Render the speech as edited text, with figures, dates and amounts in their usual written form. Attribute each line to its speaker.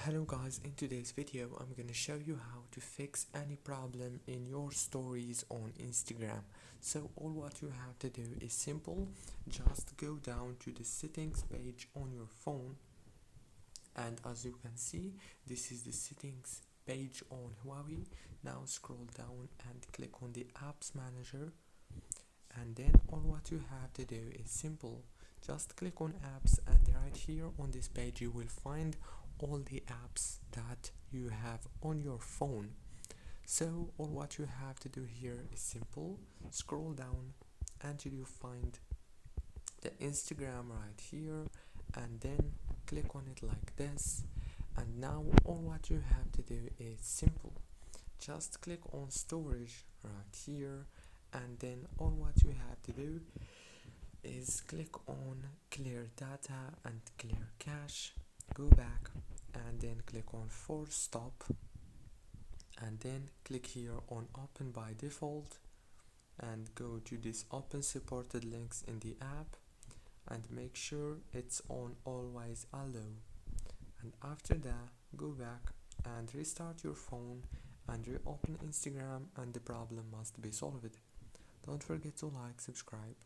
Speaker 1: Hello guys, in today's video I'm gonna show you how to fix any problem in your stories on Instagram. So all what you have to do is simple. Just go down to the settings page on your phone, and as you can see, this is the settings page on Huawei. Now scroll down and click on the apps manager, and then all what you have to do is simple. Just click on apps, and right here on this page you will find all the apps that you have on your phone. So all what you have to do here is simple. Scroll down until you find the Instagram right here, and then click on it like this. And now all what you have to do is simple. Just click on storage right here, and then all what you have to do is click on clear data and clear cache. Go back and then click on force stop, and then click here on open by default, and go to this open supported links in the app, and make sure it's on always allow. And after that, go back and restart your phone and reopen Instagram, and the problem must be solved. Don't forget to like, subscribe.